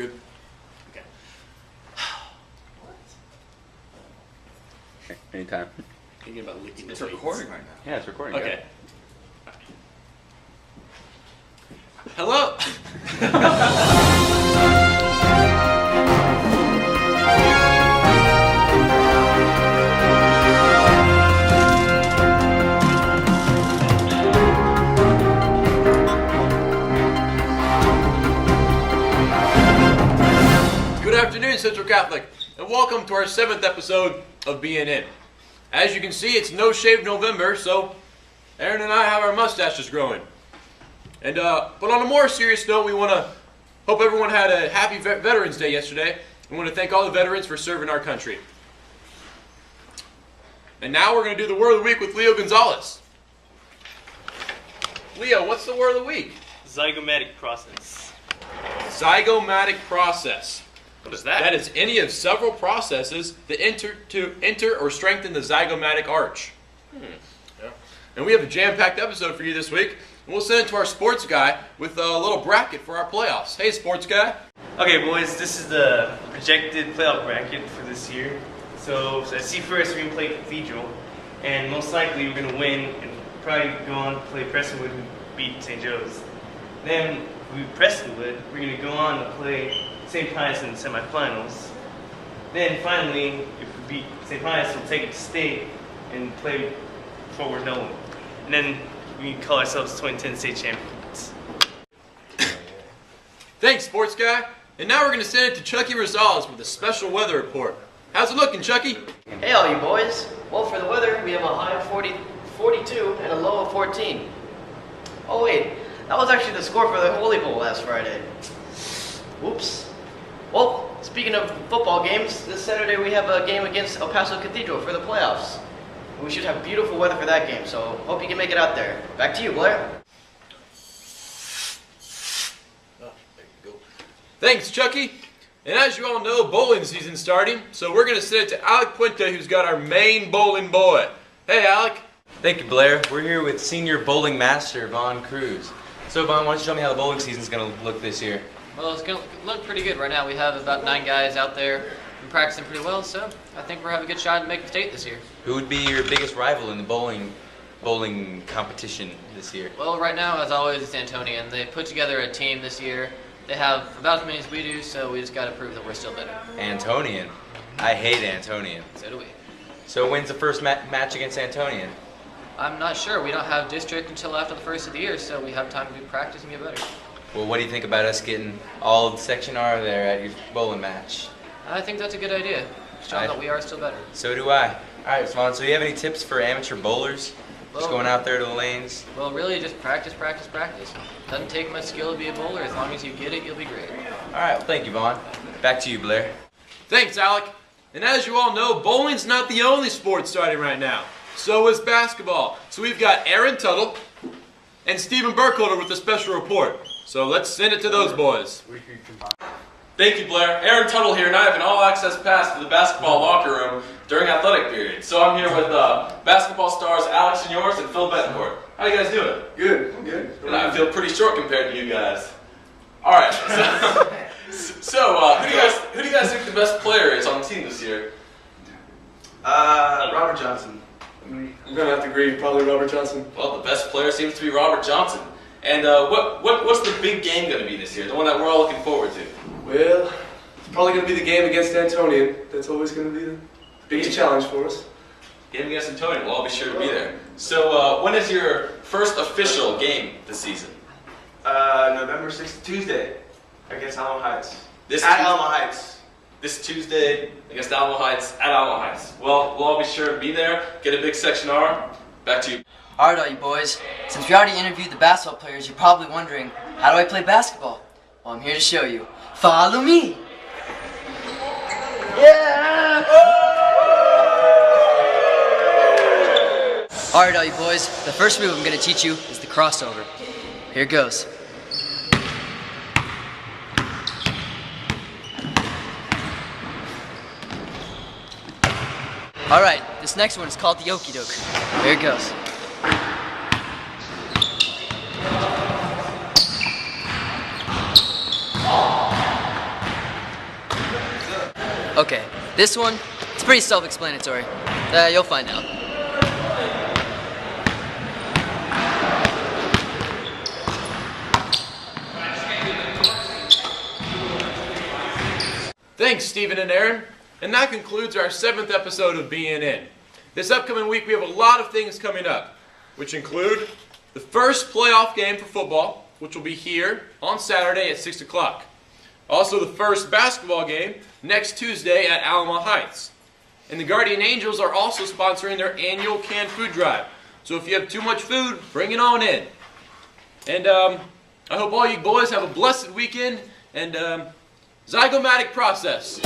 good. Okay. Okay, anytime. Thinking about licking the It's weights. recording right now. Yeah, it's recording. Okay. Hello. Good afternoon, Central Catholic, and welcome to our 7th episode of Being In. As you can see, it's No Shave November, so Aaron and I have our mustaches growing. And but on a more serious note, we want to hope everyone had a happy Veterans Day yesterday. We want to thank all the veterans for serving our country. And now we're going to do the word of the week with Leo Gonzalez. Leo, what's the word of the week? Zygomatic process. Zygomatic process. What is that? That is any of several processes that enter or strengthen the zygomatic arch. Yeah. And we have a jam-packed episode for you this week. And we'll send it to our sports guy with a little bracket for our playoffs. Hey, sports guy. Okay, boys, this is the projected playoff bracket for this year. So I see first we're going to play Cathedral, and most likely we're going to win and probably go on to play Prestonwood, who beat St. Joe's. Then if we beat Prestonwood, we're going to go on to play St. Pius in the semifinals. Then finally, if we beat St. Pius, we'll take it to state and play Fort Worth Nolan. And then we can call ourselves 2010 state champions. Thanks, sports guy. And now we're going to send it to Chucky Rosales with a special weather report. How's it looking, Chucky? Hey all you boys. Well, for the weather, we have a high of 42 and a low of 14. Oh wait, that was actually the score for the Holy Bowl last Friday. Whoops. Well, speaking of football games, this Saturday we have a game against El Paso Cathedral for the playoffs. We should have beautiful weather for that game, so hope you can make it out there. Back to you, Blair. Thanks, Chucky. And as you all know, bowling season's starting, so we're going to send it to Alec Puente, who's got our main bowling boy. Hey, Alec. Thank you, Blair. We're here with senior bowling master Vaughn Cruz. So, Vaughn, why don't you tell me how the bowling season's going to look this year? Well, it's going to look pretty good right now. We have about 9 guys out there and practicing pretty well, so I think we're having a good shot to make the state this year. Who would be your biggest rival in the bowling competition this year? Well, right now, as always, it's Antonian. They put together a team this year. They have about as many as we do, so we just got to prove that we're still better. Antonian. I hate Antonian. So do we. So when's the first match against Antonian? I'm not sure. We don't have district until after the first of the year, so we have time to practice and get better. Well, what do you think about us getting all of Section R there at your bowling match? I think that's a good idea. Showing that we are still better. So do I. All right, Vaughn, so do you have any tips for amateur bowlers? Just going out there to the lanes? Well, really, just practice, practice, practice. Doesn't take much skill to be a bowler. As long as you get it, you'll be great. All right, well, thank you, Vaughn. Back to you, Blair. Thanks, Alec. And as you all know, bowling's not the only sport starting right now. So is basketball. So we've got Aaron Tuttle and Stephen Burkholder with a special report. So let's send it to those boys. Thank you, Blair. Aaron Tuttle here, and I have an all-access pass to the basketball locker room during athletic period. So I'm here with basketball stars Alex Seniors and Phil Betancourt. How you guys doing? Good. I'm good. And I feel pretty short compared to you guys. All right. So who do you guys think the best player is on the team this year? Robert Johnson. I'm gonna have to agree. Probably Robert Johnson. Well, the best player seems to be Robert Johnson. And what's the big game going to be this year? The one that we're all looking forward to? Well, it's probably gonna be the game against Antonian. That's always gonna be the biggest challenge for us. Game against Antonio. We'll all be sure to be there. So when is your first official game this season? November 6th, Tuesday, against Alamo Heights. Alamo Heights. This Tuesday against Alamo Heights at Alamo Heights. Well, we'll all be sure to be there. Get a big Section R. Back to you. Alright all you boys, since we already interviewed the basketball players, you're probably wondering, how do I play basketball? Well, I'm here to show you. Follow me! Yeah! Alright all you boys, the first move I'm going to teach you is the crossover. Here it goes. Alright, this next one is called the Okie Doke. Here it goes. Okay, this one, it's pretty self-explanatory. You'll find out. Thanks, Stephen and Aaron. And that concludes our 7th episode of Being In. This upcoming week, we have a lot of things coming up, which include the first playoff game for football, which will be here on Saturday at 6 o'clock. Also, the first basketball game next Tuesday at Alamo Heights. And the Guardian Angels are also sponsoring their annual canned food drive. So if you have too much food, bring it on in. And I hope all you boys have a blessed weekend and zygomatic process.